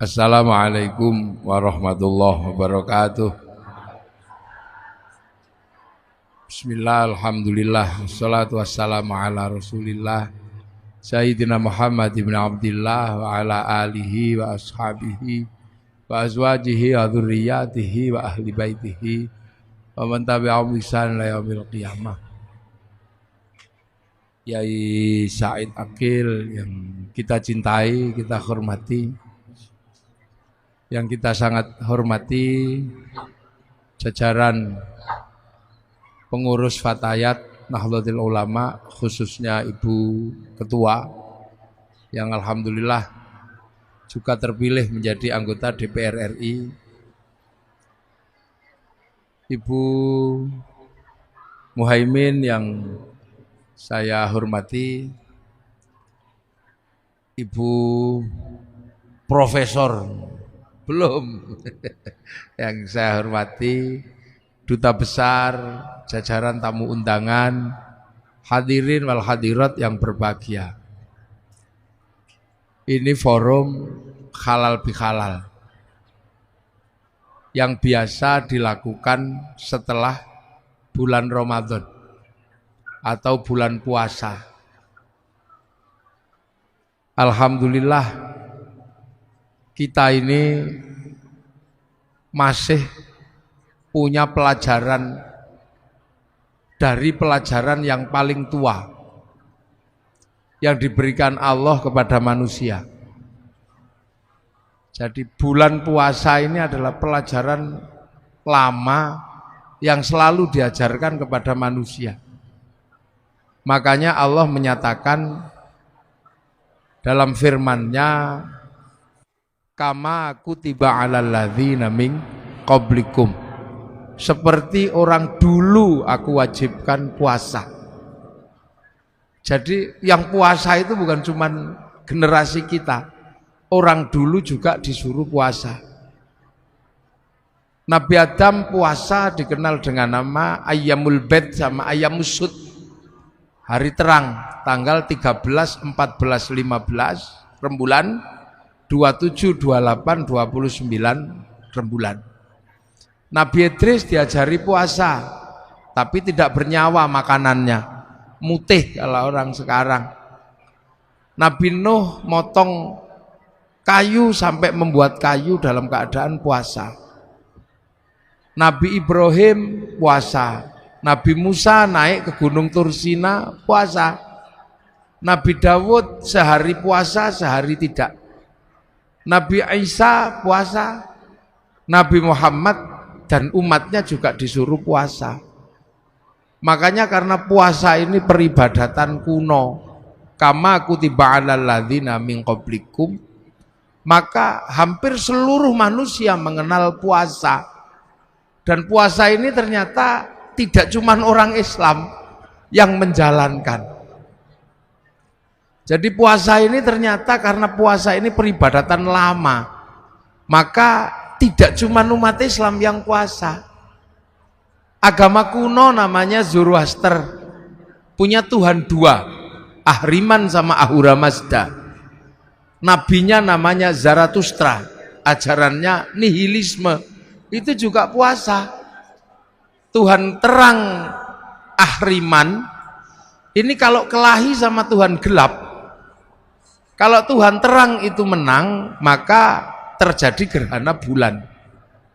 Assalamualaikum warahmatullahi wabarakatuh. Bismillah, alhamdulillah, wassalatu wassalamu ala rasulillah Sayyidina Muhammad ibn Abdillah wa ala alihi wa ashabihi wa azwajihi wa dhurriyyatihi wa ahli baitihi wa man tabi'ahum bi ihsan ila yaumil qiyamah. Yai Said Akil yang kita cintai, kita hormati, yang kita sangat hormati, jajaran pengurus Fatayat Nahdlatul Ulama, khususnya Ibu Ketua yang alhamdulillah juga terpilih menjadi anggota DPR RI, Ibu Muhaimin yang saya hormati, Ibu Profesor belum yang saya hormati, Duta Besar, jajaran tamu undangan, hadirin wal hadirat yang berbahagia. Ini forum halal bihalal yang biasa dilakukan setelah bulan Ramadan atau bulan puasa. Alhamdulillah kita ini masih punya pelajaran dari pelajaran yang paling tua yang diberikan Allah kepada manusia. Jadi bulan puasa ini adalah pelajaran lama yang selalu diajarkan kepada manusia. Makanya Allah menyatakan dalam firman-Nya, kama kutiba 'alal ladzina min qablikum, seperti orang dulu aku wajibkan puasa. Jadi yang puasa itu bukan cuma generasi kita, orang dulu juga disuruh puasa. Nabi Adam puasa dikenal dengan nama Ayyamul Bid sama Ayyamus Sud, hari terang, tanggal 13, 14, 15 rembulan, 27, 28, 29 rembulan. Nabi Idris diajari puasa, tapi tidak bernyawa makanannya, mutih kalau orang sekarang. Nabi Nuh motong kayu sampai membuat kayu dalam keadaan puasa. Nabi Ibrahim puasa. Nabi Musa naik ke Gunung Tursina puasa. Nabi Dawud sehari puasa, sehari tidak. Nabi Isa puasa, Nabi Muhammad dan umatnya juga disuruh puasa. Makanya karena puasa ini peribadatan kuno, kama kutiba 'alal ladzina min qablikum, maka hampir seluruh manusia mengenal puasa. Dan puasa ini ternyata tidak cuma orang Islam yang menjalankan. Jadi puasa ini ternyata karena puasa ini peribadatan lama, maka tidak cuma umat Islam yang puasa. Agama kuno namanya Zoroaster, punya Tuhan dua, Ahriman sama Ahura Mazda. Nabinya namanya Zarathustra, ajarannya nihilisme, itu juga puasa. Tuhan terang Ahriman ini kalau kelahi sama Tuhan gelap, kalau Tuhan terang itu menang, maka terjadi gerhana bulan.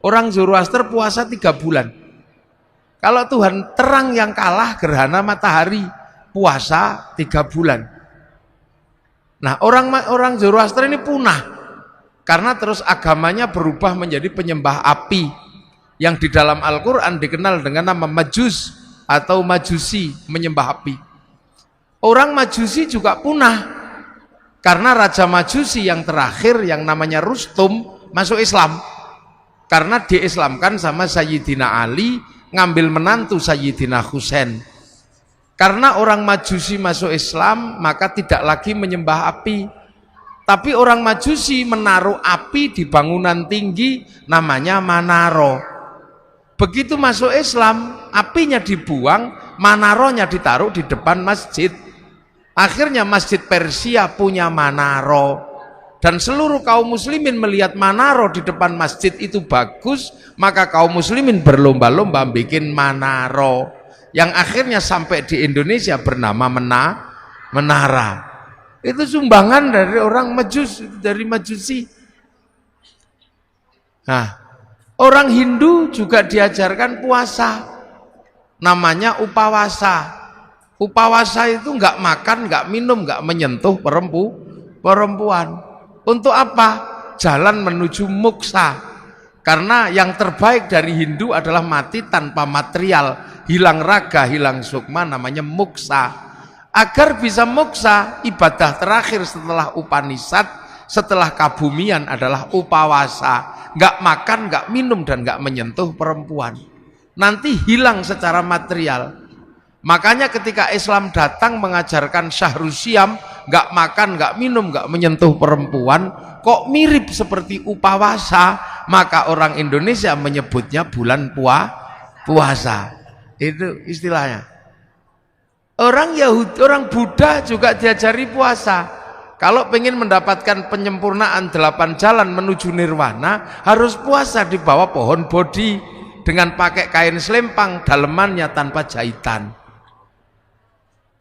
Orang Zoroaster puasa 3 bulan. Kalau Tuhan terang yang kalah, gerhana matahari, puasa 3 bulan. Nah, orang Zoroaster ini punah karena terus agamanya berubah menjadi penyembah api yang di dalam Al-Quran dikenal dengan nama Majus atau Majusi, menyembah api. Orang Majusi juga punah karena Raja Majusi yang terakhir yang namanya Rustum masuk Islam, karena diislamkan sama Sayyidina Ali, ngambil menantu Sayyidina Husain. Karena orang Majusi masuk Islam, maka tidak lagi menyembah api, tapi orang Majusi menaruh api di bangunan tinggi namanya Manaro. Begitu masuk Islam, apinya dibuang, Manaronya ditaruh di depan masjid. Akhirnya masjid Persia punya Manaro. dan seluruh kaum muslimin melihat manaro di depan masjid itu bagus, maka kaum muslimin berlomba-lomba bikin manaro yang akhirnya sampai di Indonesia bernama menara. Itu sumbangan dari orang dari Majusi. Nah, orang Hindu juga diajarkan puasa, namanya upawasa. Upawasa itu nggak makan, nggak minum, nggak menyentuh perempuan. Untuk apa? Jalan menuju moksa. Karena yang terbaik dari Hindu adalah mati tanpa material, hilang raga, hilang sukma, namanya moksa. Agar bisa moksa, ibadah terakhir setelah Upanishad, setelah kabumian adalah upawasa. Nggak makan, nggak minum, dan nggak menyentuh perempuan. Nanti hilang secara material. Makanya ketika Islam datang mengajarkan Syahrusyam, nggak makan, nggak minum, nggak menyentuh perempuan, kok mirip seperti upawasa, maka orang Indonesia menyebutnya bulan puasa. Itu istilahnya. Orang Yahudi, orang Buddha juga diajari puasa. Kalau pengen mendapatkan penyempurnaan 8 jalan menuju nirwana, harus puasa di bawah pohon bodhi dengan pakai kain selempang dalemannya tanpa jahitan.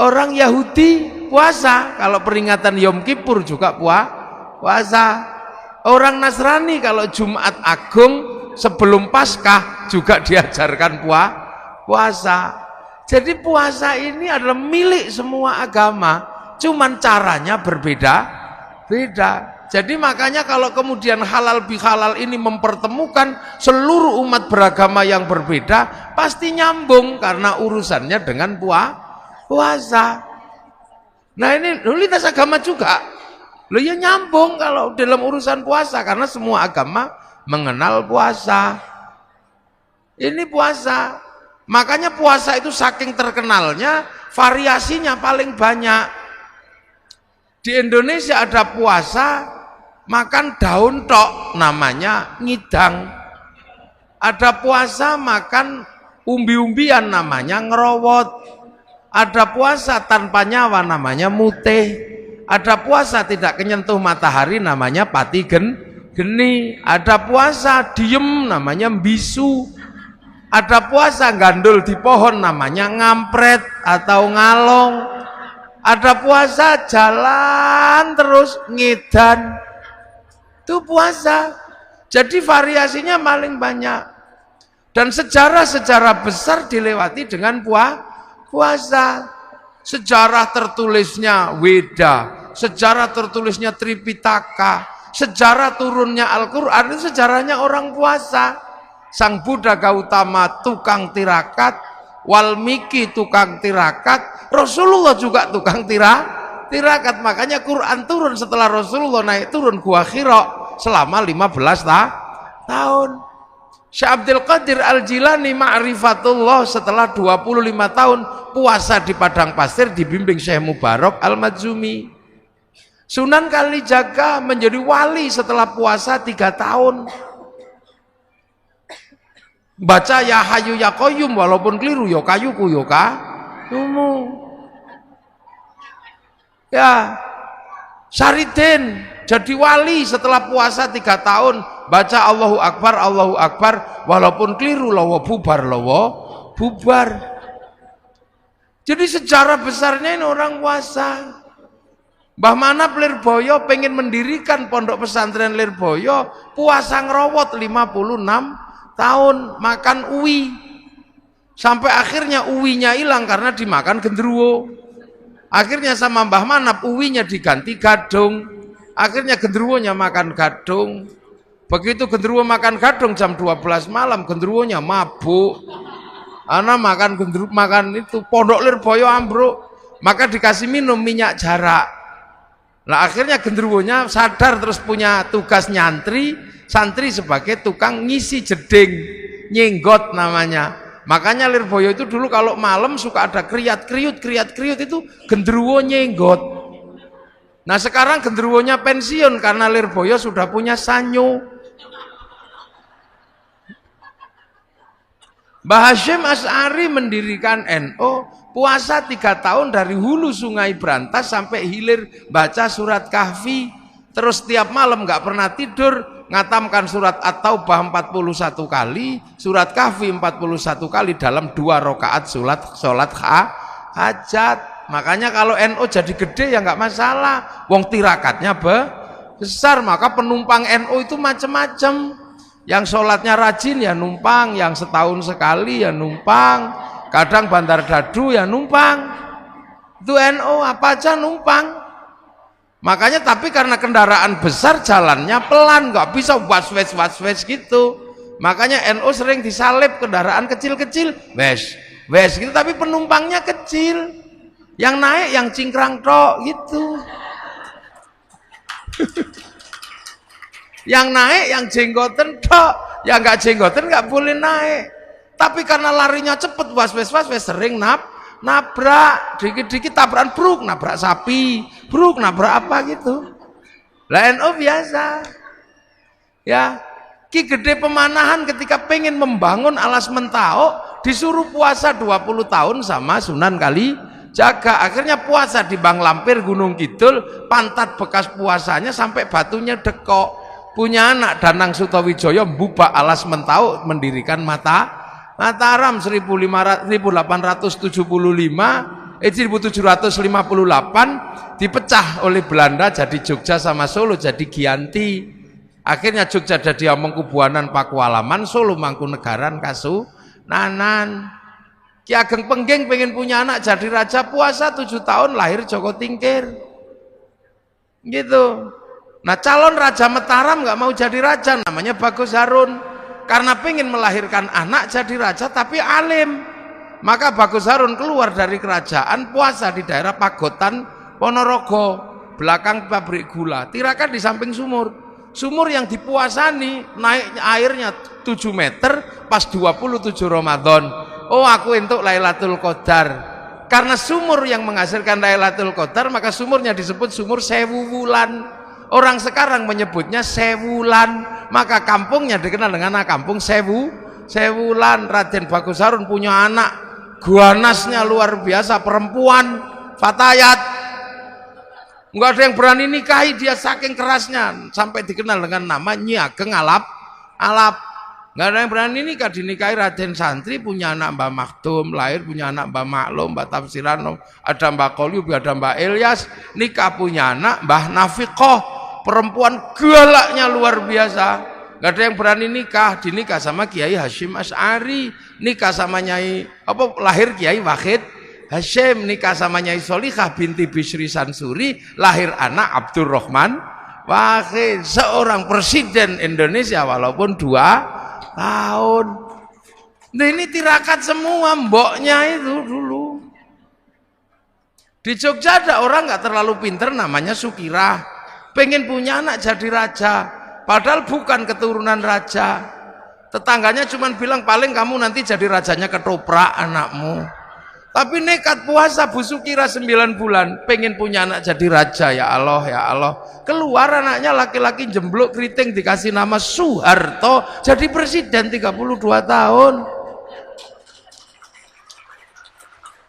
Orang Yahudi puasa, kalau peringatan Yom Kippur juga puasa. Orang Nasrani kalau Jumat Agung sebelum Paskah juga diajarkan puasa. Jadi puasa ini adalah milik semua agama, cuman caranya berbeda. Jadi makanya kalau kemudian halal bihalal ini mempertemukan seluruh umat beragama yang berbeda, pasti nyambung karena urusannya dengan puasa. Nah ini lintas agama juga. Loh ya nyambung kalau dalam urusan puasa karena semua agama mengenal puasa. Ini puasa. Makanya puasa itu saking terkenalnya, variasinya paling banyak. Di Indonesia ada puasa makan daun tok, namanya ngidang. Ada puasa makan umbi-umbian, namanya ngerowot. Ada puasa tanpa nyawa, namanya mutih. Ada puasa tidak kenyentuh matahari, namanya pati geni. Ada puasa diem, namanya bisu. Ada puasa gandul di pohon, namanya ngampret atau ngalong. Ada puasa jalan terus ngedan, itu puasa. Jadi variasinya paling banyak. Dan sejarah-sejarah besar dilewati dengan puasa. Sejarah tertulisnya Weda, sejarah tertulisnya Tripitaka, sejarah turunnya Al-Quran, itu sejarahnya orang puasa. Sang Buddha Gautama tukang tirakat, Walmiki tukang tirakat, Rasulullah juga tukang tirakat. Makanya Quran turun setelah Rasulullah naik turun Gua Hira selama 15 tahun. Syekh Abdul Qadir Al-Jilani Ma'rifatullah setelah 25 tahun puasa di padang pasir dibimbing Syekh Mubarak Al-Madzumi. Sunan Kalijaga menjadi wali setelah puasa 3 tahun. Baca ya hayu ya qayyum walaupun keliru ya kayuku ya kayumu. Ya Saridin jadi wali setelah puasa 3 tahun. Baca Allahu Akbar walaupun keliru lawa bubar. Jadi sejarah besarnya ini orang puasa. Mbah Manap Lirboyo pengen mendirikan pondok pesantren Lirboyo, puasa ngerowot 56 tahun, makan uwi. Sampai akhirnya uwinya hilang karena dimakan genderuwo. Akhirnya sama Mbah Manap uwinya diganti gadung. Akhirnya genderuwonya makan gadung. Begitu genderuwo makan gadung jam 12 malam, genderuwonya mabuk. Ana makan genderuwo, makan itu pondok Lirboyo ambruk. Maka dikasih minum minyak jarak. Nah akhirnya genderuwonya sadar terus punya tugas nyantri, santri sebagai tukang ngisi jeding, nyenggot namanya. Makanya Lirboyo itu dulu kalau malam suka ada kriat-kriut itu genderuwo nyenggot. Nah sekarang genderuwonya pensiun karena Lirboyo sudah punya sanyo. Mbah Hasyim Asy'ari mendirikan NU, puasa 3 tahun dari hulu sungai Brantas sampai hilir baca surat Kahfi. Terus tiap malam nggak pernah tidur, ngatamkan surat At-Taubah 41 kali, surat Kahfi 41 kali dalam 2 rakaat sholat hajat. Makanya kalau NU jadi gede ya nggak masalah, wong tirakatnya besar. Maka penumpang NU itu macam-macam. Yang sholatnya rajin ya numpang, yang setahun sekali ya numpang, kadang Bandar Dadu ya numpang. Itu NU apa aja numpang. Makanya tapi karena kendaraan besar jalannya pelan, nggak bisa was-wes gitu. Makanya NU sering disalib kendaraan kecil-kecil, wes gitu, tapi penumpangnya kecil. Yang naik yang cingkrang tok gitu. Yang naik yang jenggoten tok, yang nggak jenggoten nggak boleh naik. Tapi karena larinya cepet was-wes sering nabrak, dikit-dikit tabrakan bruk, nabrak sapi, bruk, nabrak apa gitu. Lah NU biasa. Ya, Ki Gede Pemanahan ketika pengen membangun alas Mentao, disuruh puasa 20 tahun sama Sunan Kalijaga. Akhirnya puasa di Bang Lampir Gunung Kidul, pantat bekas puasanya sampai batunya dekok. Punya anak Danang Sutawijaya mbubak alas Mentao, mendirikan Mataram 1758 dipecah oleh Belanda jadi Jogja sama Solo jadi Giyanti. Akhirnya Jogja jadi Amangkubuanan Pakualaman, Solo Mangkunegaran Kasunanan. Ki Ageng Pengging pengen punya anak jadi raja, puasa 7 tahun, lahir Joko Tingkir. Gitu. Nah calon Raja Mataram nggak mau jadi raja, namanya Bagus Harun. Karena pengen melahirkan anak jadi raja tapi alim, maka Bagus Harun keluar dari kerajaan, puasa di daerah Pagotan Ponorogo, belakang pabrik gula. Tirakan di samping sumur yang dipuasani, naik airnya 7 meter pas 27 Ramadan. Oh aku untuk Lailatul Qadar. Karena sumur yang menghasilkan Lailatul Qadar, maka sumurnya disebut sumur Sewu Wulan. Orang sekarang menyebutnya Sewulan, maka kampungnya dikenal dengan kampung Sewulan. Raden Bagus Harun punya anak, ganasnya luar biasa, perempuan, fatayat. Enggak ada yang berani nikahi dia saking kerasnya, sampai dikenal dengan nama Nyi Ageng Alap. Enggak ada yang berani nikah, dinikahi Raden Santri, punya anak Mbah Maktum, lahir punya anak Mbah Maklum, Mbah Tafsiran, ada Mbah Kolyub, ada Mbah Ilyas, nikah punya anak Mbah Nafiqoh. Perempuan galaknya luar biasa. Gak ada yang berani nikah, dinikah sama Kiai Hashim Asy'ari, nikah sama Nyai lahir Kiai Wahid Hashim, nikah sama Nyai Solikah binti Bisri Sansuri, lahir anak Abdurrahman Wahid, seorang presiden Indonesia walaupun 2 tahun. Nah ini tirakat semua mboknya itu dulu. Di Jogja ada orang gak terlalu pinter namanya Sukirah, pengen punya anak jadi raja, padahal bukan keturunan raja. Tetangganya cuma bilang paling kamu nanti jadi rajanya ketoprak anakmu. Tapi nekat puasa Bu Sukira 9 bulan, pengen punya anak jadi raja. Ya Allah, ya Allah. Keluar anaknya laki-laki jemblok keriting, dikasih nama Soeharto, jadi presiden 32 tahun.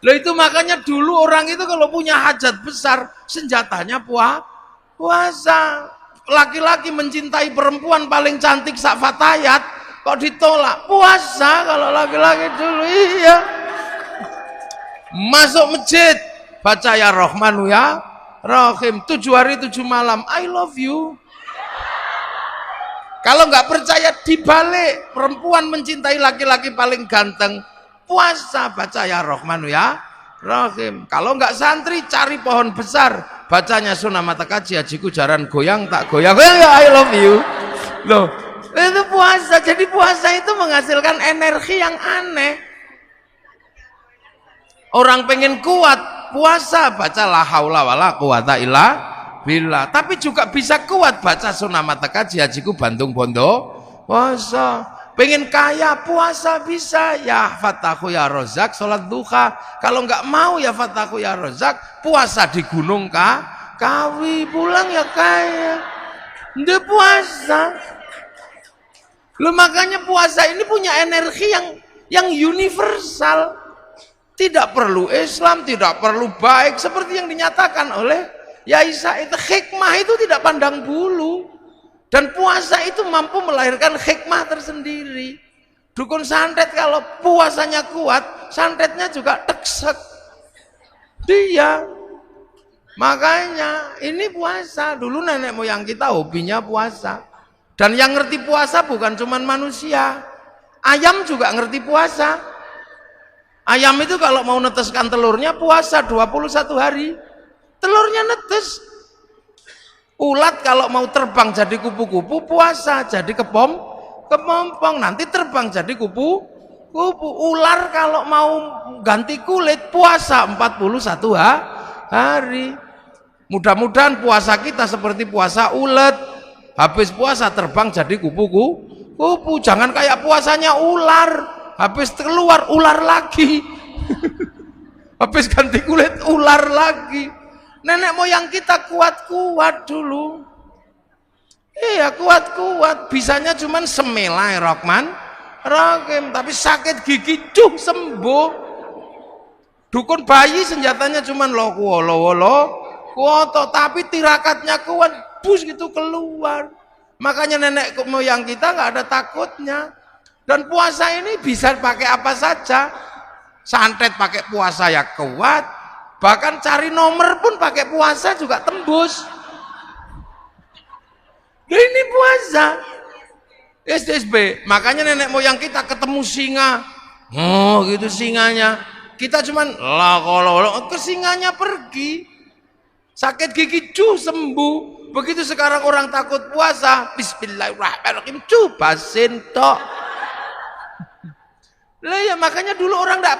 Loh itu makanya dulu orang itu kalau punya hajat besar, senjatanya puasa. Laki-laki mencintai perempuan paling cantik sak fatayat, kok ditolak? Puasa kalau laki-laki dulu. Iya, masuk masjid baca ya Rahmanu ya Rahim 7 hari 7 malam, I love you. Kalau nggak percaya dibalik, perempuan mencintai laki-laki paling ganteng, puasa baca ya Rahmanu ya Rahim. Kalau nggak santri cari pohon besar, bacanya Sunan Mata Kaji, hajiku jaran goyang tak goyang, I love you. Loh, itu puasa. Jadi puasa itu menghasilkan energi yang aneh. Orang pengen kuat, puasa baca la haula wala quwata illa billah. Tapi juga bisa kuat baca Sunan Mata Kaji, hajiku Bandung Bondo puasa. Pengen kaya, puasa bisa. Ya Fatahu ya Rozak, sholat duha. Kalau nggak mau ya Fatahu ya Rozak, puasa di Gunung Kawi, pulang ya kaya. Nggak puasa. Loh makanya puasa ini punya energi yang universal. Tidak perlu Islam, tidak perlu baik, seperti yang dinyatakan oleh Ya Isa, itu hikmah itu tidak pandang bulu. Dan puasa itu mampu melahirkan hikmah tersendiri. Dukun santet kalau puasanya kuat, santetnya juga teksek. Dia. Makanya ini puasa. Dulu nenek moyang kita hobinya puasa. Dan yang ngerti puasa bukan cuma manusia. Ayam juga ngerti puasa. Ayam itu kalau mau neteskan telurnya puasa 21 hari. Telurnya netes. Ulat kalau mau terbang jadi kupu-kupu puasa, jadi kepompong, nanti terbang jadi kupu-kupu. Ular kalau mau ganti kulit puasa 41 hari. Mudah-mudahan puasa kita seperti puasa ulat. Habis puasa terbang jadi kupu-kupu. Jangan kayak puasanya ular. Habis keluar ular lagi. Habis ganti kulit ular lagi. Nenek moyang kita kuat-kuat dulu. Iya kuat-kuat. Bisanya cuman semelai Rahman Rahim. Tapi sakit gigi sembuh. Dukun bayi senjatanya cuman kuoto. Tapi tirakatnya kuat. Bus gitu keluar. Makanya nenek moyang kita nggak ada takutnya. Dan puasa ini bisa pakai apa saja. Santet pakai puasa ya kuat. Bahkan cari nomor pun pakai puasa juga tembus. Nah, ini puasa. SDSB. Makanya nenek moyang kita ketemu singa. Oh gitu singanya. Kita cuman kalau ke singanya pergi. Sakit gigi sembuh. Begitu sekarang orang takut puasa. Bismillahirrahmanirrahim. Basin tok. Lah ya makanya dulu orang tidak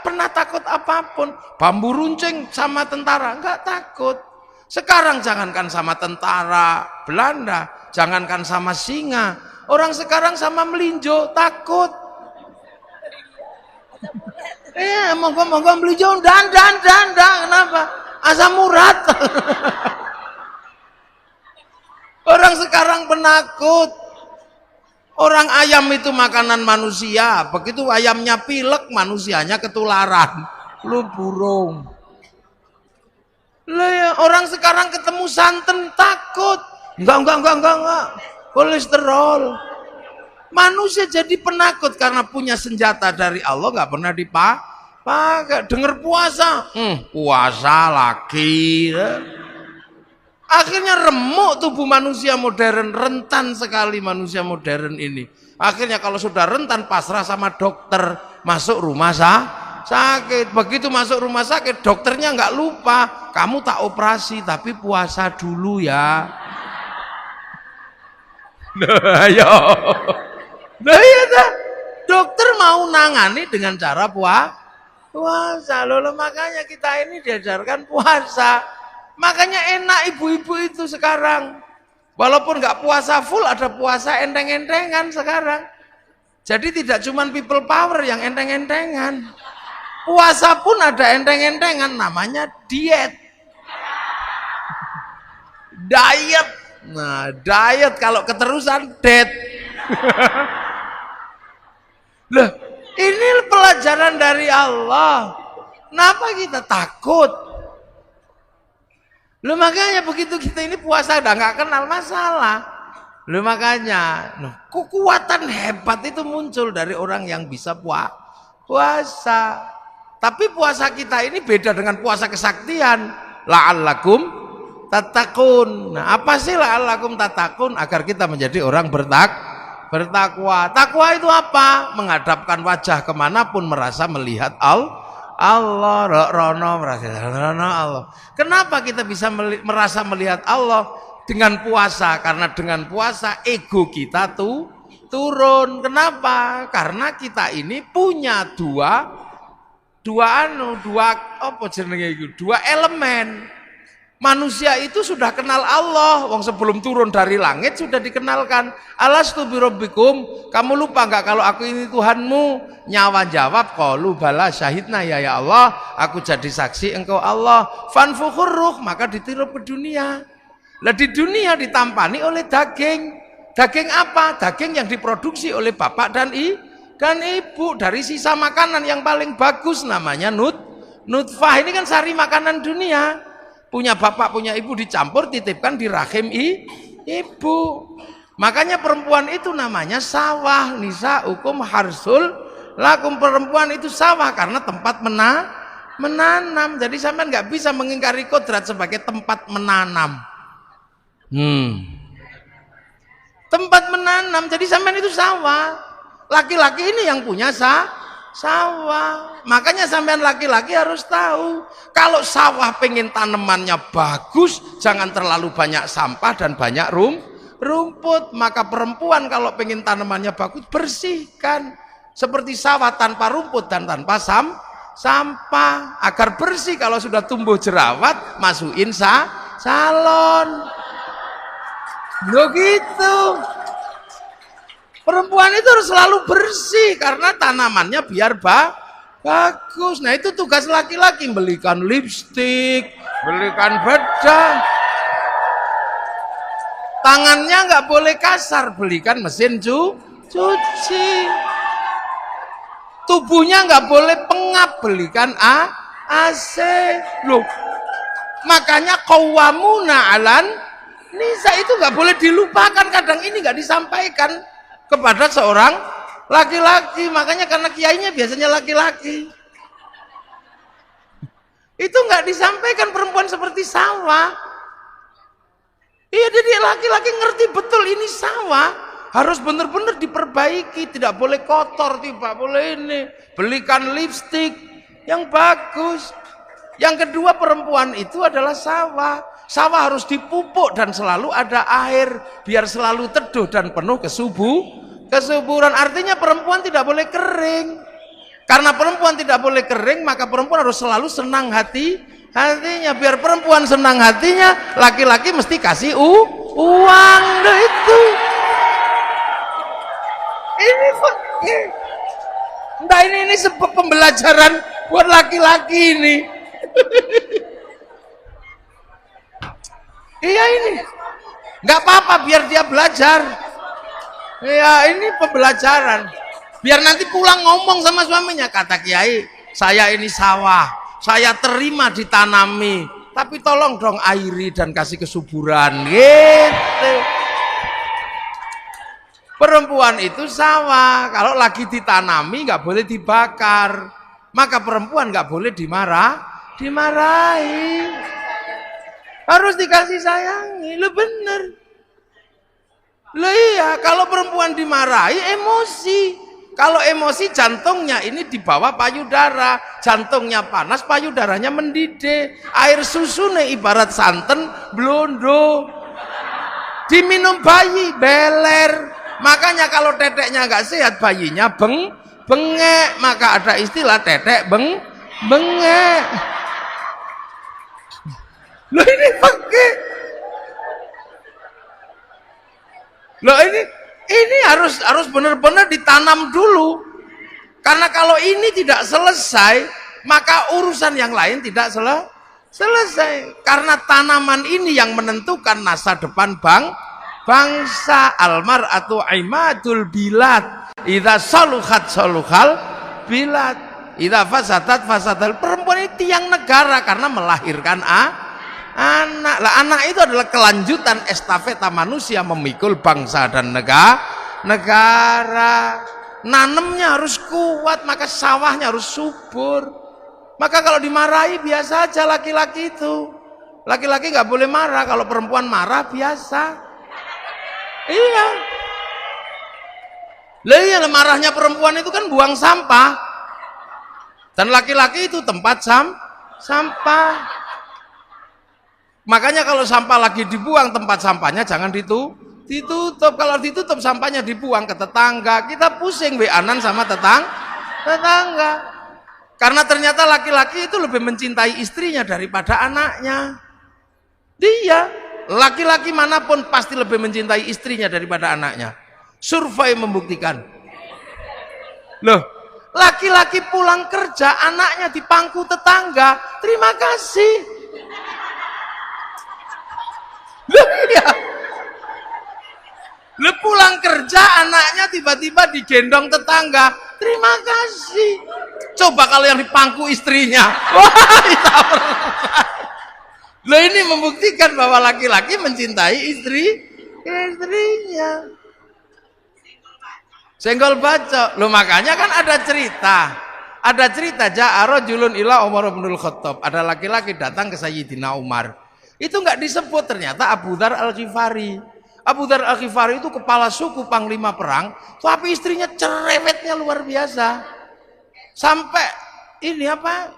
pernah takut apapun. Bambu runcing sama tentara enggak takut. Sekarang jangankan sama tentara Belanda, jangankan sama singa, orang sekarang sama melinjo takut. Monggo melinjo dan kenapa? Asam urat. Orang sekarang penakut. Orang ayam itu makanan manusia, begitu ayamnya pilek, manusianya ketularan. Lu burung. Ya, orang sekarang ketemu santan takut. Enggak. Kolesterol. Manusia jadi penakut karena punya senjata dari Allah nggak pernah dipakai. Dengar puasa, puasa lagi. Akhirnya remuk tubuh manusia modern, rentan sekali manusia modern ini. Akhirnya kalau sudah rentan pasrah sama dokter, masuk rumah sakit. Begitu masuk rumah sakit, dokternya nggak lupa, kamu tak operasi tapi puasa dulu ya. Nah ya, dokter mau nangani dengan cara puasa. Loh, makanya kita ini diajarkan puasa. Makanya enak ibu-ibu itu sekarang. Walaupun nggak puasa full, ada puasa enteng-entengan sekarang. Jadi tidak cuma people power yang enteng-entengan. Puasa pun ada enteng-entengan, namanya diet. Diet. Nah, diet kalau keterusan dead. Loh, ini pelajaran dari Allah. Kenapa kita takut? Loh makanya begitu kita ini puasa udah nggak kenal masalah. Loh makanya kekuatan hebat itu muncul dari orang yang bisa puasa. Tapi puasa kita ini beda dengan puasa kesaktian. La'allakum tattaqun. Nah, apa sih la'allakum tattaqun? Agar kita menjadi orang bertakwa. Takwa itu apa? Menghadapkan wajah kemanapun merasa melihat Allah. Allah. Kenapa kita bisa merasa melihat Allah? Dengan puasa. Karena dengan puasa ego kita tuh turun. Kenapa? Karena kita ini punya dua elemen. Manusia itu sudah kenal Allah. Wong sebelum turun dari langit sudah dikenalkan. Alastu birabbikum, kamu lupa enggak kalau aku ini Tuhanmu? Nyawa jawab, qalu bala syahidna ya Allah, aku jadi saksi engkau Allah. Fanfukhur ruh, maka ditirup ke dunia. Lah di dunia ditampani oleh daging. Daging apa? Daging yang diproduksi oleh bapak dan ibu dari sisa makanan yang paling bagus namanya nutfah. Ini kan sari makanan dunia. punya bapak, punya ibu dicampur, titipkan di rahim ibu. Makanya perempuan itu namanya sawah. Nisaukum harsul lakum, perempuan itu sawah karena tempat menanam. Jadi sampean nggak bisa mengingkari kodrat sebagai tempat menanam. Tempat menanam, jadi sampean itu sawah. Laki-laki ini yang punya sawah. Makanya sampean laki-laki harus tahu, kalau sawah pengen tanamannya bagus, jangan terlalu banyak sampah dan banyak rumput. Maka perempuan kalau pengen tanamannya bagus, bersihkan seperti sawah tanpa rumput dan tanpa sampah, agar bersih. Kalau sudah tumbuh jerawat, masukin salon. Begitu. Perempuan itu harus selalu bersih karena tanamannya biar bagus. Nah, itu tugas laki-laki, belikan lipstik, belikan bedak. Tangannya nggak boleh kasar, belikan mesin cuci. Tubuhnya nggak boleh pengap, belikan AC. Loh, makanya qawwamuna 'alan nisa itu nggak boleh dilupakan. Kadang ini nggak disampaikan kepada seorang laki-laki. Makanya karena kiainya biasanya laki-laki, itu nggak disampaikan perempuan seperti sawah. Iya, jadi laki-laki ngerti betul ini sawah, harus benar-benar diperbaiki, tidak boleh kotor, tidak boleh ini. Belikan lipstik yang bagus. Yang kedua, perempuan itu adalah sawah. Sawah harus dipupuk dan selalu ada air biar selalu teduh dan penuh kesuburan. Artinya perempuan tidak boleh kering. Karena perempuan tidak boleh kering, maka perempuan harus selalu senang hatinya. Biar perempuan senang hatinya, laki-laki mesti kasih uang. Nah, itu. Ini sebab pembelajaran buat laki-laki ini. Iya, ini nggak apa-apa, biar dia belajar. Ya, ini pembelajaran. Biar nanti pulang ngomong sama suaminya, kata kiai, saya ini sawah, saya terima ditanami, tapi tolong dong airi dan kasih kesuburan. Gitu. Perempuan itu sawah, kalau lagi ditanami nggak boleh dibakar. Maka perempuan nggak boleh dimarahi. Harus dikasih sayangi, lo bener. Lo iya, kalau perempuan dimarahi emosi. Kalau emosi jantungnya ini di bawah payudara, jantungnya panas, payudaranya mendidih. Air susu nih ibarat santan blondo. Diminum bayi beler. Makanya kalau teteknya nggak sehat, bayinya bengek. Maka ada istilah tetek bengek. Loh, ini pakai. Loh, ini harus benar-benar ditanam dulu. Karena kalau ini tidak selesai, maka urusan yang lain tidak selesai. Karena tanaman ini yang menentukan masa depan bangsa. Almar'atu imadul bilad. Idza saluhat saluhal bilad. Idza fasadat fasadal. Perempuan ini tiang negara karena melahirkan anak. Lah, anak itu adalah kelanjutan estafeta manusia memikul bangsa dan negara. Nanemnya harus kuat, maka sawahnya harus subur. Maka kalau dimarahi biasa aja laki-laki itu. Laki-laki nggak boleh marah, kalau perempuan marah biasa. Iya. Lah iya, marahnya perempuan itu kan buang sampah. Dan laki-laki itu tempat sampah. Makanya kalau sampah lagi dibuang, tempat sampahnya jangan ditutup. Kalau ditutup, sampahnya dibuang ke tetangga. Kita pusing WA-an sama tetangga. Karena ternyata laki-laki itu lebih mencintai istrinya daripada anaknya. Dia, laki-laki manapun pasti lebih mencintai istrinya daripada anaknya. Survei membuktikan. Loh, laki-laki pulang kerja, anaknya di pangku tetangga. Terima kasih. Ya. Lu pulang kerja, anaknya tiba-tiba digendong tetangga. Terima kasih. Coba kalau yang di pangku istrinya. Wah, Loh ini membuktikan bahwa laki-laki mencintai istrinya. Senggol bacok. Loh makanya kan ada cerita. Ada cerita ja'a rajulun ila Umar bin Khattab. Ada laki-laki datang ke Sayyidina Umar. Itu enggak disebut ternyata Abu Dzar Al-Ghifari. Abu Dzar Al-Ghifari itu kepala suku panglima perang, tapi istrinya cerewetnya luar biasa. Sampai ini apa?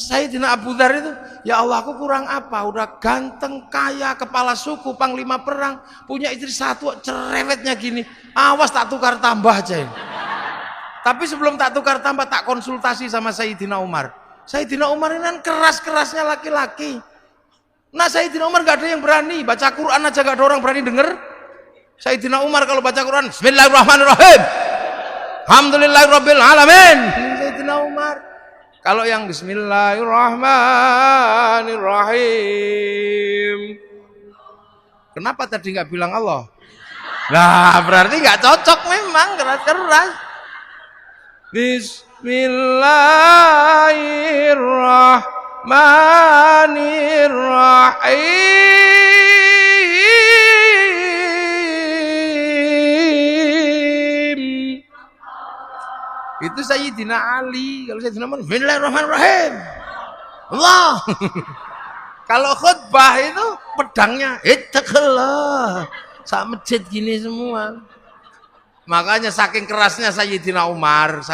Sayyidina Abu Dzar itu, ya Allah aku kurang apa? Udah ganteng, kaya, kepala suku, panglima perang, punya istri satu, cerewetnya gini. Awas tak tukar tambah aja. Tapi sebelum tak tukar tambah, tak konsultasi sama Sayyidina Umar. Sayyidina Umar ini kan keras-kerasnya laki-laki. Nah Sayyidina Umar gak ada yang berani, baca Quran aja gak ada orang berani denger. Sayyidina Umar kalau baca Quran, Bismillahirrahmanirrahim, Alhamdulillahirabbil alamin. Sayyidina Umar. Kalau yang Bismillahirrahmanirrahim, kenapa tadi nggak bilang Allah? Nah berarti nggak cocok memang, keras-keras. Bismillahirrahmanirrahim. Itu Sayyidina Ali. Kalau Sayyidina Umar, Bismillahirrahmanirrahim, Allah. Kalau khutbah itu pedangnya ittaqillah, sak masjid gini semua. Makanya saking kerasnya Sayyidina Umar,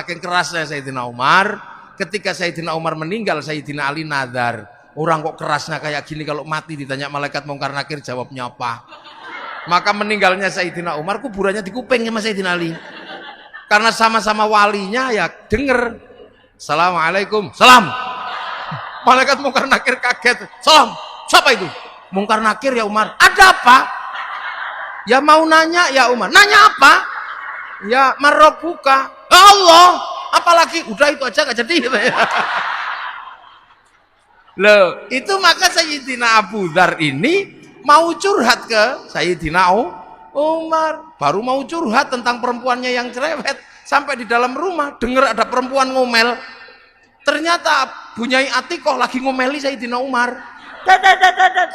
ketika Sayyidina Umar meninggal, Sayyidina Ali nadar. Orang kok kerasnya kayak gini, kalau mati ditanya malaikat Mungkar Nakir jawabnya apa? Maka meninggalnya Sayyidina Umar, kuburannya di kuping sama Sayyidina Ali. Karena sama-sama walinya ya denger. Assalamualaikum, salam. Malaikat Mungkar Nakir kaget. Salam, siapa itu? Mungkar Nakir ya Umar. Ada apa? Ya mau nanya ya Umar. Nanya apa? Ya marrobuka. Allah. Apalagi udah itu aja gak jadi. Loh, itu maka Sayyidina Abu Dzar ini mau curhat ke Sayyidina Umar. Baru mau curhat tentang perempuannya yang cerewet. Sampai di dalam rumah dengar ada perempuan ngomel. Ternyata Bunyai Atikoh lagi ngomeli Sayyidina Umar.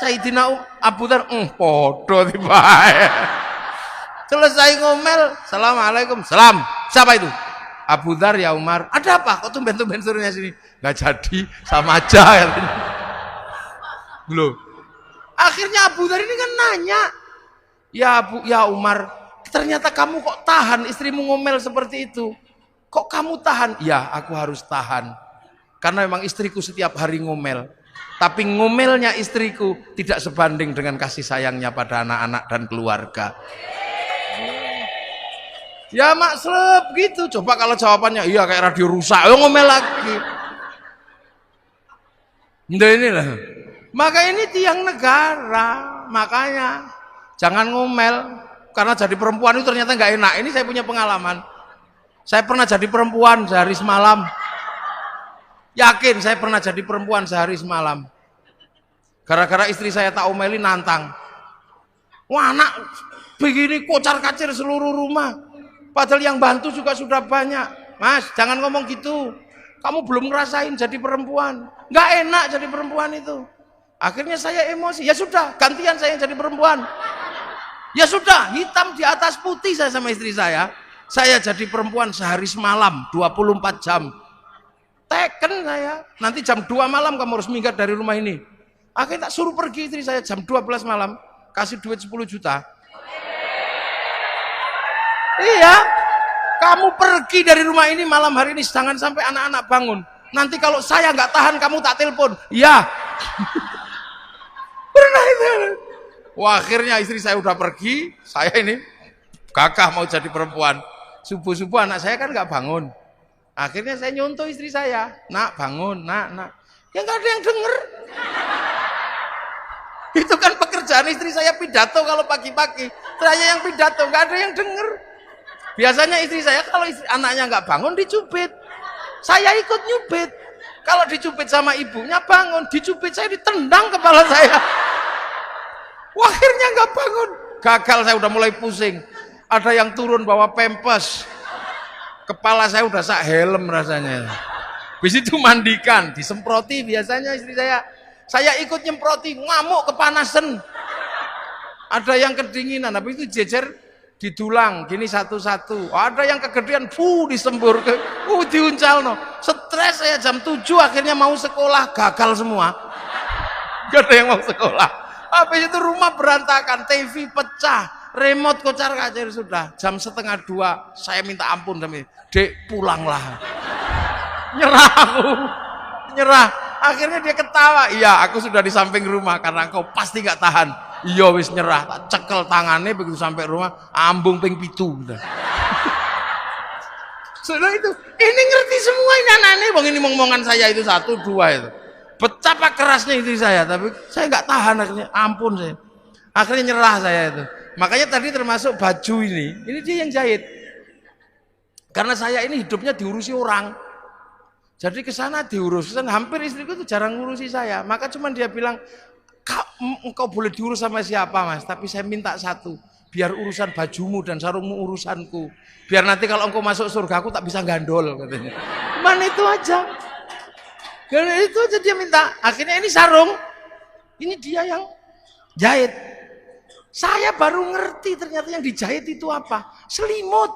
Sayyidina Abu Dzar podo tiba. Selesai ngomel, Assalamualaikum, salam. Siapa itu? Abu Dzar ya Umar. Ada apa? Kok tumben-tumben suruhnya sini? Gak jadi, sama aja. Belum. Akhirnya Abu Dzar ini kan nanya, ya Umar, ternyata kamu kok tahan istrimu ngomel seperti itu? Kok kamu tahan? Ya, aku harus tahan. Karena memang istriku setiap hari ngomel. Tapi ngomelnya istriku tidak sebanding dengan kasih sayangnya pada anak-anak dan keluarga. Ya makslub gitu. Coba kalau jawabannya iya kayak radio rusak, ngomel lagi. Nah inilah. Maka ini tiang negara. Makanya jangan ngomel. Karena jadi perempuan itu ternyata nggak enak. Ini saya punya pengalaman. Saya pernah jadi perempuan sehari semalam. Yakin saya pernah jadi perempuan sehari semalam. Gara-gara istri saya tak omeli nantang. Wah anak begini kocar-kacir seluruh rumah. Padahal yang bantu juga sudah banyak. Mas, jangan ngomong gitu. Kamu belum ngerasain jadi perempuan. Nggak enak jadi perempuan itu. Akhirnya saya emosi. Ya sudah, gantian saya yang jadi perempuan. Ya sudah, hitam di atas putih saya sama istri saya. Saya jadi perempuan sehari semalam, 24 jam. Teken saya. Nanti jam 2 malam kamu harus minggat dari rumah ini. Akhirnya tak suruh pergi istri saya jam 12 malam. Kasih duit 10 juta. Iya, kamu pergi dari rumah ini malam hari ini, jangan sampai anak-anak bangun. Nanti kalau saya nggak tahan, kamu tak telepon. Iya. Pernah itu. Wah, akhirnya istri saya udah pergi, saya ini gagah mau jadi perempuan. Subuh-subuh anak saya kan nggak bangun. Akhirnya saya nyontoh istri saya, nak bangun, nak. Ya nggak ada yang denger. Itu kan pekerjaan istri saya pidato kalau pagi-pagi. Saya yang pidato, nggak ada yang denger. Biasanya istri saya kalau anaknya nggak bangun dicubit, saya ikut nyubit. Kalau dicubit sama ibunya bangun, dicubit saya ditendang kepala saya. Wah, akhirnya nggak bangun, gagal saya udah mulai pusing. Ada yang turun bawa pempes, kepala saya udah sak helm rasanya. Habis itu mandikan, disemproti biasanya istri saya. Saya ikut nyemproti, ngamuk kepanasan. Ada yang kedinginan, tapi itu jejer didulang, gini satu-satu. Ada yang kegedean, disembur ke, diuncal no. Stres saya jam 7 akhirnya mau sekolah, gagal semua. Gak ada yang mau sekolah. Habis itu rumah berantakan, TV pecah, remote kocar kacir sudah. Jam 1:30 saya minta ampun sama Dek, pulanglah. Nyerah aku. Nyerah. Akhirnya dia ketawa. Iya, aku sudah di samping rumah karena engkau pasti gak tahan. Iya wis nyerah, tak cekel tangannya begitu sampai rumah, ambung ping 7 udah. Sudah itu, ini ngerti semua ini anak-anak, bang ini ngomongan saya itu 1, 2 itu. Betapa kerasnya istri saya, tapi saya nggak tahan akhirnya, ampun saya. Akhirnya nyerah saya itu. Makanya tadi termasuk baju ini dia yang jahit. Karena saya ini hidupnya diurusi orang. Jadi ke sana diurus, hampir istriku itu jarang ngurusi saya. Maka cuman dia bilang, engkau boleh diurus sama siapa mas, tapi saya minta satu, biar urusan bajumu dan sarungmu urusanku, biar nanti kalau engkau masuk surga aku tak bisa gandol katanya. Cuman itu aja, karena itu aja dia minta. Akhirnya ini sarung, ini dia yang jahit. Saya baru ngerti ternyata yang dijahit itu apa, selimut.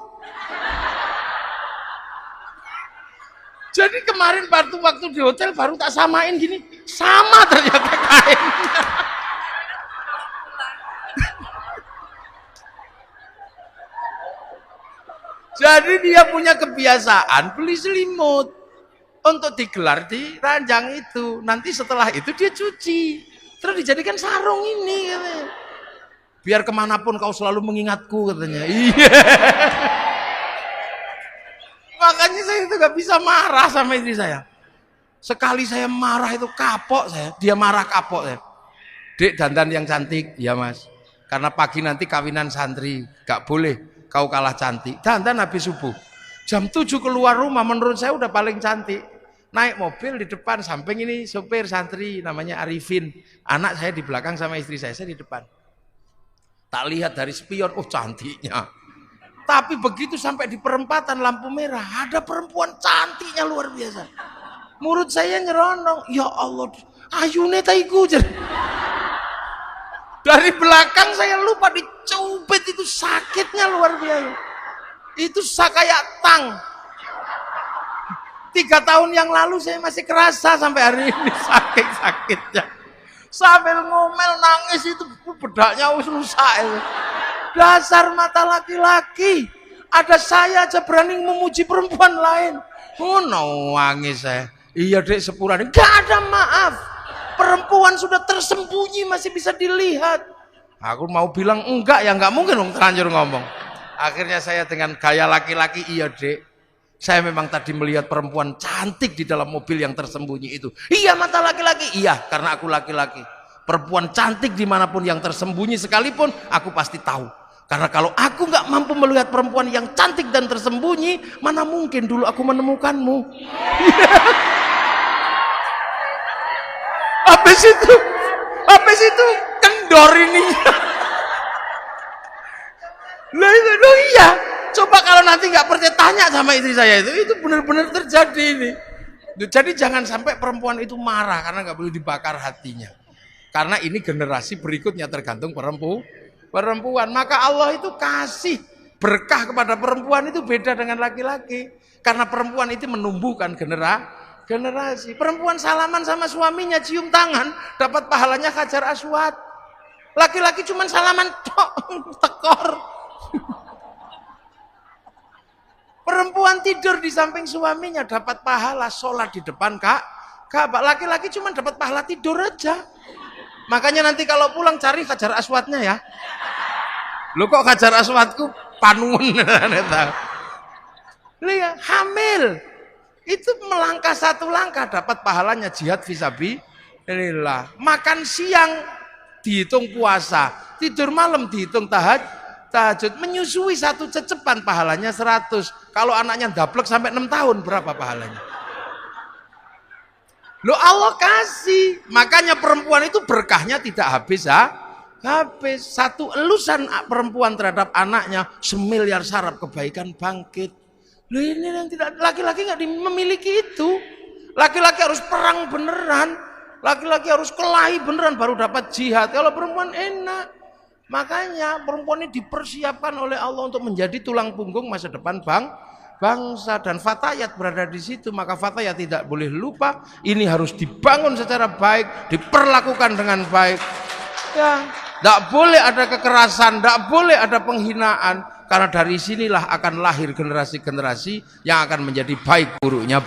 Jadi kemarin waktu di hotel baru tak samain gini, sama ternyata kainnya. Jadi dia punya kebiasaan beli selimut untuk digelar di ranjang itu. Nanti setelah itu dia cuci, terus dijadikan sarung ini katanya. Biar kemanapun kau selalu mengingatku katanya. Iya. Makanya saya itu gak bisa marah sama istri saya. Sekali saya marah itu kapok saya, dia marah kapok saya. Dek, dandan yang cantik, ya mas. Karena pagi nanti kawinan santri, gak boleh kau kalah cantik. Dandan habis subuh. Jam 7 keluar rumah, menurut saya udah paling cantik. Naik mobil di depan, samping ini sopir santri namanya Arifin. Anak saya di belakang sama istri saya di depan. Tak lihat dari spion, oh cantiknya. Tapi begitu sampai di perempatan lampu merah, ada perempuan cantiknya luar biasa. Mulut saya nyerondong, ya Allah, ayune taiku. Dari belakang saya lupa dicubit, itu sakitnya luar biasa. Itu kayak tang. 3 tahun yang lalu saya masih kerasa sampai hari ini sakit-sakitnya. Sambil ngomel nangis itu bedaknya rusak itu. Dasar mata laki-laki, ada saya aja berani memuji perempuan lain. Oh no, nangis saya. Iya dek, sepurane gak ada maaf. Perempuan sudah tersembunyi masih bisa dilihat. Aku mau bilang enggak, ya enggak mungkin dong terlanjur ngomong. Akhirnya saya dengan gaya laki-laki, iya dek, saya memang tadi melihat perempuan cantik di dalam mobil yang tersembunyi itu. Iya mata laki-laki, iya karena aku laki-laki. Perempuan cantik dimanapun yang tersembunyi sekalipun aku pasti tahu. Karena kalau aku nggak mampu melihat perempuan yang cantik dan tersembunyi, mana mungkin dulu aku menemukanmu. Habis itu kendor ini. Lah itu dong iya. Coba kalau nanti nggak percaya tanya sama istri saya itu benar-benar terjadi ini. Jadi jangan sampai perempuan itu marah karena nggak boleh dibakar hatinya. Karena ini generasi berikutnya tergantung perempuan. Maka Allah itu kasih berkah kepada perempuan itu beda dengan laki-laki. Karena perempuan itu menumbuhkan generasi. Perempuan salaman sama suaminya, cium tangan, dapat pahalanya Hajar Aswad. Laki-laki cuman salaman tekor. Perempuan tidur di samping suaminya dapat pahala sholat di depan Ka'bah. Laki-laki cuman dapat pahala tidur aja. Makanya nanti kalau pulang cari Hajar Aswadnya ya. Lo kok Hajar Aswadku panun. Lihat, hamil itu melangkah 1 langkah dapat pahalanya jihad fisabilillah. Makan siang dihitung puasa, tidur malam dihitung tahajud, menyusui 1 cecepan pahalanya 100. Kalau anaknya daplek sampai 6 tahun berapa pahalanya? Lo Allah kasih, makanya perempuan itu berkahnya tidak habis habis. 1 elusan perempuan terhadap anaknya 1 miliar saraf kebaikan bangkit. Loh ini yang tidak, laki-laki nggak memiliki itu. Laki-laki harus perang beneran. Laki-laki harus kelahi beneran baru dapat jihad. Kalau perempuan enak. Makanya perempuan ini dipersiapkan oleh Allah untuk menjadi tulang punggung masa depan bangsa, dan fatayat berada di situ. Maka fatayat tidak boleh lupa, ini harus dibangun secara baik, diperlakukan dengan baik. Ya, tidak boleh ada kekerasan, tidak boleh ada penghinaan, karena dari sinilah akan lahir generasi-generasi yang akan menjadi baik buruknya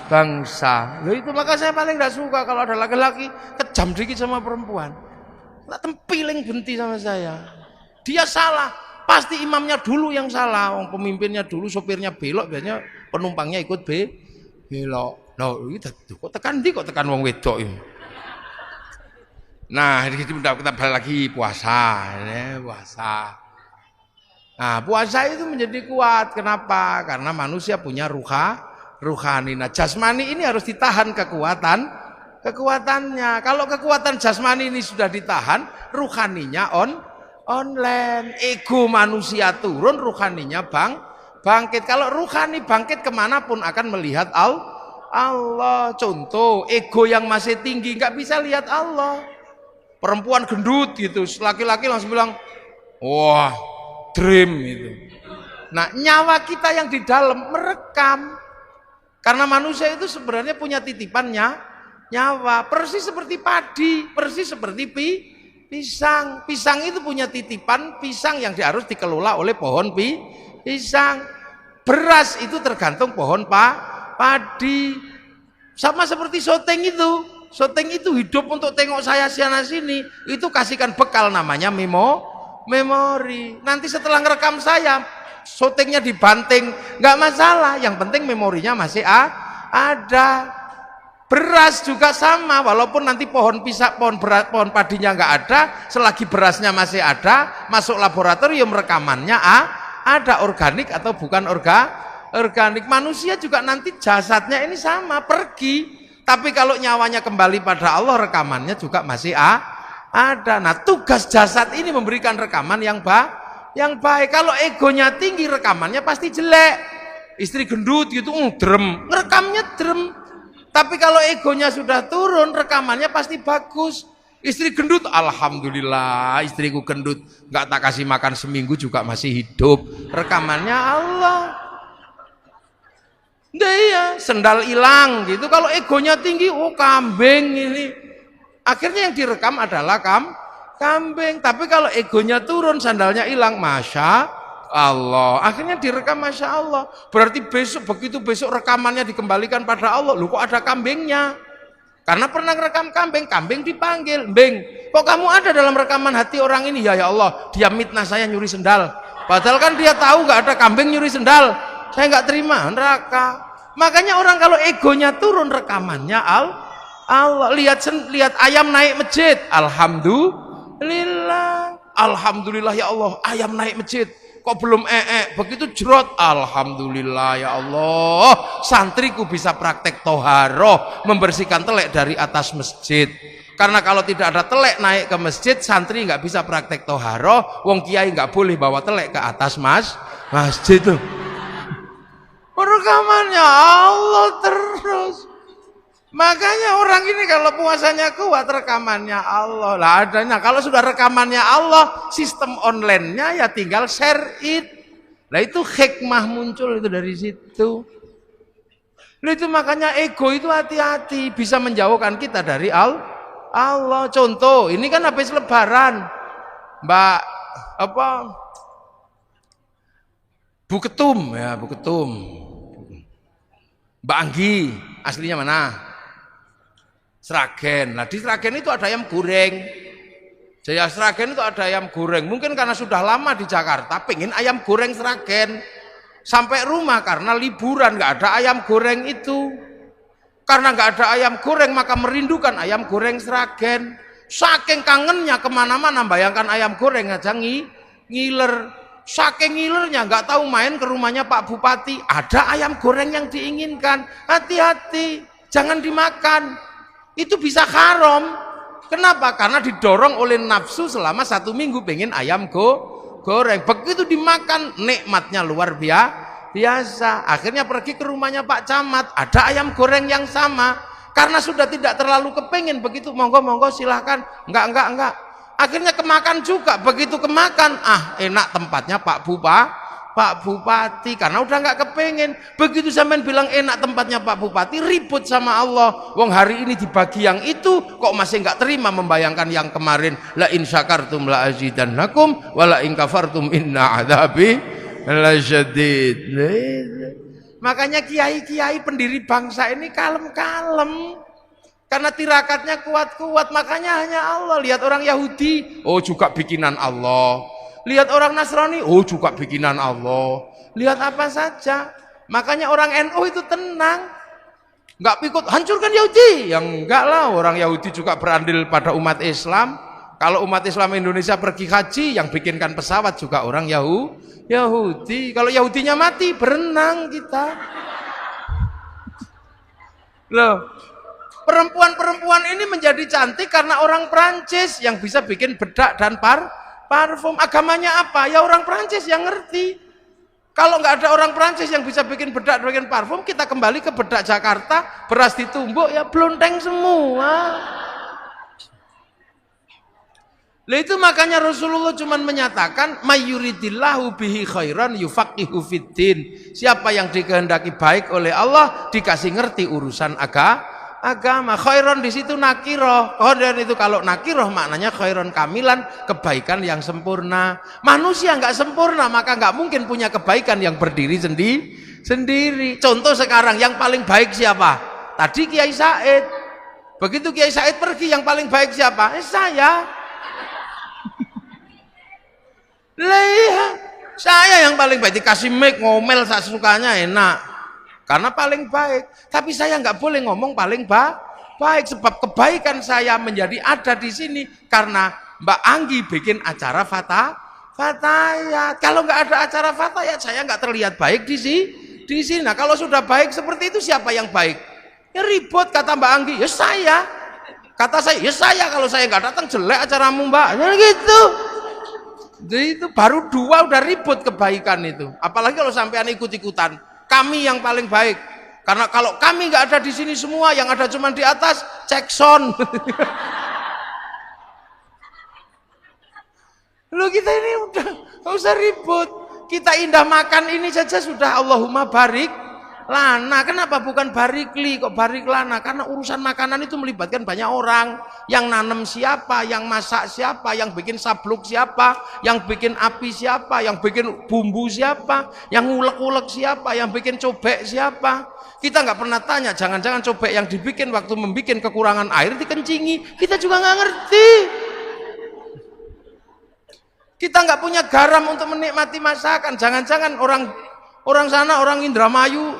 bangsa. Loh itu maka saya paling tidak suka kalau ada laki-laki kejam dikit sama perempuan. Tak tempiling benti sama saya. Dia salah, pasti imamnya dulu yang salah. Pemimpinnya dulu, sopirnya belok, biasanya penumpangnya ikut belok. Loh itu kok tekan wong wedok ini. Nah, kita balik lagi puasa. Nah, puasa itu menjadi kuat. Kenapa? Karena manusia punya ruhani. Nah, jasmani ini harus ditahan kekuatannya. Kalau kekuatan jasmani ini sudah ditahan, ruhaninya online. Ego manusia turun, ruhaninya bangkit. Kalau ruhani bangkit kemanapun akan melihat Allah. Contoh, ego yang masih tinggi nggak bisa lihat Allah. Perempuan gendut gitu, laki-laki langsung bilang, wah, dream itu. Nah, nyawa kita yang di dalam merekam. Karena manusia itu sebenarnya punya titipannya nyawa, persis seperti padi, persis seperti pisang. Pisang itu punya titipan pisang yang harus dikelola oleh pohon pisang. Beras itu tergantung pohon padi. Sama seperti syuting itu. Syuting itu hidup untuk tengok saya sana sini. Itu kasihkan bekal namanya memori. Nanti setelah ngerekam saya, syutingnya dibanting, nggak masalah. Yang penting memorinya masih ada. Beras juga sama, walaupun nanti pohon padinya nggak ada, selagi berasnya masih ada, masuk laboratorium rekamannya ada organik atau bukan organik. Manusia juga nanti jasadnya ini sama, pergi. Tapi kalau nyawanya kembali pada Allah, rekamannya juga masih ada. Nah, tugas jasad ini memberikan rekaman yang baik. Kalau egonya tinggi, rekamannya pasti jelek. Istri gendut gitu, drem, ngerekamnya drem. Tapi kalau egonya sudah turun, rekamannya pasti bagus. Istri gendut, alhamdulillah, istriku gendut, nggak tak kasih makan seminggu juga masih hidup. Rekamannya Allah. Iya, sendal hilang gitu. Kalau egonya tinggi, kambing ini. Akhirnya yang direkam adalah kambing. Tapi kalau egonya turun, sandalnya hilang, masya Allah. Akhirnya direkam masya Allah. Berarti begitu besok rekamannya dikembalikan pada Allah. Loh, kok ada kambingnya? Karena pernah rekam kambing dipanggil, Beng, kok kamu ada dalam rekaman hati orang ini? Ya Allah, dia mitnah saya nyuri sendal. Padahal kan dia tahu nggak ada kambing nyuri sendal. Saya nggak terima, neraka. Makanya orang kalau egonya turun, rekamannya Allah. Lihat ayam naik masjid, alhamdulillah ya Allah, ayam naik masjid. Kok belum begitu jerot, alhamdulillah ya Allah, santriku bisa praktek toharoh, membersihkan telek dari atas masjid. Karena kalau tidak ada telek naik ke masjid, santri nggak bisa praktek toharoh. Wong kiai nggak boleh bawa telek ke atas masjid tuh. Rekamannya Allah terus. Makanya orang ini kalau puasanya kuat, rekamannya Allah lah adanya. Kalau sudah rekamannya Allah, sistem online-nya ya tinggal share it. Nah itu hikmah muncul itu dari situ. Nah, itu makanya ego itu hati-hati, bisa menjauhkan kita dari Allah. Contoh, ini kan habis lebaran, Bu Ketum, Mbak Anggi, aslinya mana? Sragen. Nah di Sragen itu ada ayam goreng. Jaya Sragen itu ada ayam goreng. Mungkin karena sudah lama di Jakarta, pengen ayam goreng Sragen. Sampai rumah karena liburan nggak ada ayam goreng itu. Karena nggak ada ayam goreng maka merindukan ayam goreng Sragen. Saking kangennya kemana-mana bayangkan ayam goreng aja ngiler. Saking ngilernya nggak tahu main ke rumahnya Pak Bupati, ada ayam goreng yang diinginkan. Hati-hati, jangan dimakan. Itu bisa haram. Kenapa? Karena didorong oleh nafsu selama 1 minggu pengen ayam goreng. Begitu dimakan nikmatnya luar biasa. Akhirnya pergi ke rumahnya Pak Camat, ada ayam goreng yang sama. Karena sudah tidak terlalu kepingin, begitu monggo silahkan, enggak. Akhirnya kemakan juga, begitu kemakan, enak tempatnya Pak Bupati, karena udah nggak kepingin. Begitu sampean bilang enak tempatnya Pak Bupati, ribut sama Allah. Wong hari ini dibagi yang itu, kok masih nggak terima membayangkan yang kemarin. La in syakartum la azidannakum, wa la in kafartum inna adzabi lasyadid. Makanya kiai-kiai pendiri bangsa ini kalem-kalem. Karena tirakatnya kuat-kuat, makanya hanya Allah. Lihat orang Yahudi, oh juga bikinan Allah. Lihat orang Nasrani, oh juga bikinan Allah. Lihat apa saja. Makanya orang NU itu tenang. Enggak pikut, hancurkan Yahudi. Yang enggak lah, orang Yahudi juga berandil pada umat Islam. Kalau umat Islam Indonesia pergi haji, yang bikinkan pesawat juga orang Yahudi. Kalau Yahudinya mati, berenang kita. Loh, perempuan-perempuan ini menjadi cantik karena orang Prancis yang bisa bikin bedak dan parfum. Agamanya apa? Ya orang Prancis yang ngerti. Kalau nggak ada orang Prancis yang bisa bikin bedak dan bikin parfum, kita kembali ke bedak Jakarta, beras ditumbuk, ya blonteng semua. Lah itu makanya Rasulullah cuma menyatakan mayuridillahu bihi khairan yufaqihu fiddin. Siapa yang dikehendaki baik oleh Allah dikasih ngerti urusan agama. Khairan di situ nakiroh. Khairan itu kalau nakiroh maknanya khairan kamilan, kebaikan yang sempurna. Manusia nggak sempurna, maka nggak mungkin punya kebaikan yang berdiri sendiri. Contoh sekarang yang paling baik siapa? Tadi Kiai Said. Begitu Kiai Said pergi, yang paling baik siapa? Saya. Lah, saya yang paling baik, dikasih mic ngomel sesukanya enak karena paling baik. Tapi saya nggak boleh ngomong paling baik, sebab kebaikan saya menjadi ada di sini karena Mbak Anggi bikin acara fatayat. Kalau nggak ada acara fatayat, saya nggak terlihat baik di sini. Nah, kalau sudah baik seperti itu, siapa yang baik? Ya ribut, kata Mbak Anggi, ya saya. Kata saya, ya saya. Kalau saya nggak datang, jelek acaramu Mbak. Ya gitu. Jadi itu baru dua udah ribut kebaikan itu. Apalagi kalau sampean ikut-ikutan. Kami yang paling baik. Karena kalau kami nggak ada di sini semua, yang ada cuma di atas, cek sound. Loh kita ini udah nggak usah ribut. Kita indah makan ini saja sudah Allahumma barik lana. Kenapa bukan barikli, kok barik lana? Karena urusan makanan itu melibatkan banyak orang. Yang nanam siapa, yang masak siapa, yang bikin sabluk siapa, yang bikin api siapa, yang bikin bumbu siapa, yang ngulek-ngulek siapa, yang bikin cobek siapa. Kita nggak pernah tanya, jangan-jangan cobek yang dibikin waktu membikin kekurangan air dikencingi. Kita juga nggak ngerti. Kita nggak punya garam untuk menikmati masakan. Jangan-jangan orang sana, orang Indramayu,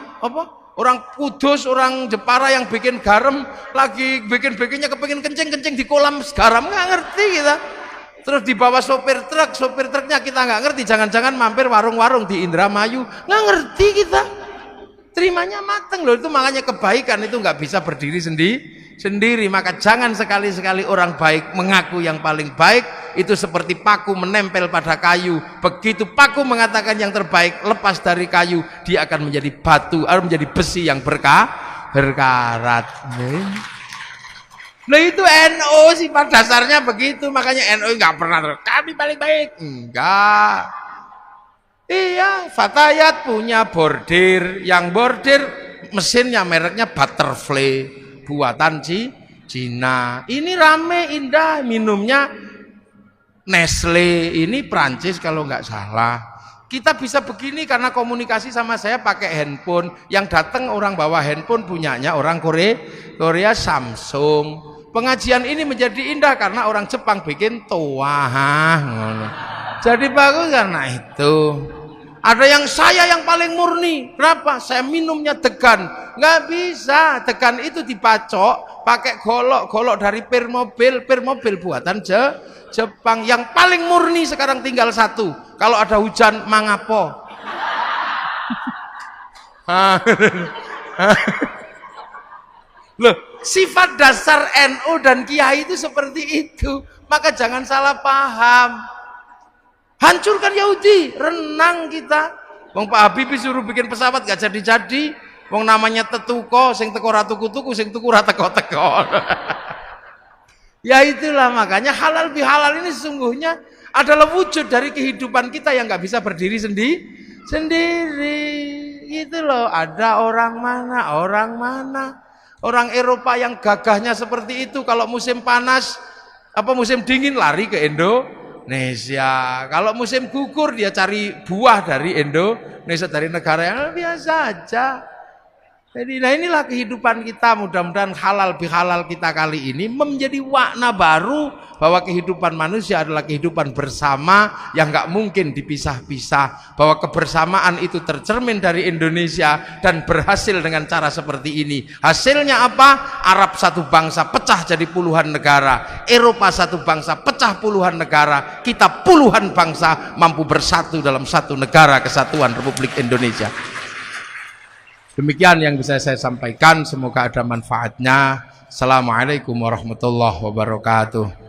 orang Kudus, orang Jepara yang bikin garam, lagi bikinnya kepingin kencing di kolam garam, nggak ngerti kita. Terus dibawa sopir truknya kita nggak ngerti. Jangan-jangan mampir warung-warung di Indramayu, nggak ngerti kita. Terimanya mateng loh. Itu makanya kebaikan itu nggak bisa berdiri sendiri. Maka jangan sekali-sekali orang baik mengaku yang paling baik. Itu seperti paku menempel pada kayu. Begitu paku mengatakan yang terbaik, lepas dari kayu, dia akan menjadi batu atau menjadi besi yang berkarat. Nah itu NU sifat dasarnya begitu. Makanya NU nggak pernah kami paling baik, enggak. Iya, Fatayat punya bordir, yang bordir mesinnya mereknya Butterfly, buatan Cina. Ini rame, indah, minumnya Nestle, ini Prancis kalau nggak salah. Kita bisa begini karena komunikasi sama saya pakai handphone. Yang datang orang bawa handphone punyanya orang Korea Samsung. Pengajian ini menjadi indah karena orang Jepang bikin toa. Jadi bagus karena itu. Ada yang saya yang paling murni. Kenapa? Saya minumnya degan. Nggak bisa. Degan itu dipacok pakai golok dari pir mobil buatan Jepang. Yang paling murni sekarang tinggal satu. Kalau ada hujan mangapo. Loh, sifat dasar NU dan Kiai itu seperti itu. Maka jangan salah paham. Hancurkan Yahudi, renang kita. Wong Pak Habibie suruh bikin pesawat gak jadi-jadi. Wong namanya tetuko, sing teko ra tuku-tuku, sing tuku ra teko-teko. Ya itulah makanya halal bihalal ini sesungguhnya adalah wujud dari kehidupan kita yang nggak bisa berdiri sendiri. Gitu loh. Ada orang mana, orang Eropa yang gagahnya seperti itu. Kalau musim panas, musim dingin lari ke Indonesia. Kalau musim gugur dia cari buah dari Indonesia, dari negara yang biasa aja. Jadi nah inilah kehidupan kita, mudah-mudahan halal bihalal kita kali ini menjadi makna baru bahwa kehidupan manusia adalah kehidupan bersama yang nggak mungkin dipisah-pisah, bahwa kebersamaan itu tercermin dari Indonesia dan berhasil dengan cara seperti ini. Hasilnya apa? Arab satu bangsa pecah jadi puluhan negara, Eropa satu bangsa pecah puluhan negara, kita puluhan bangsa mampu bersatu dalam satu negara kesatuan Republik Indonesia. Demikian yang bisa saya sampaikan, semoga ada manfaatnya. Assalamualaikum warahmatullahi wabarakatuh.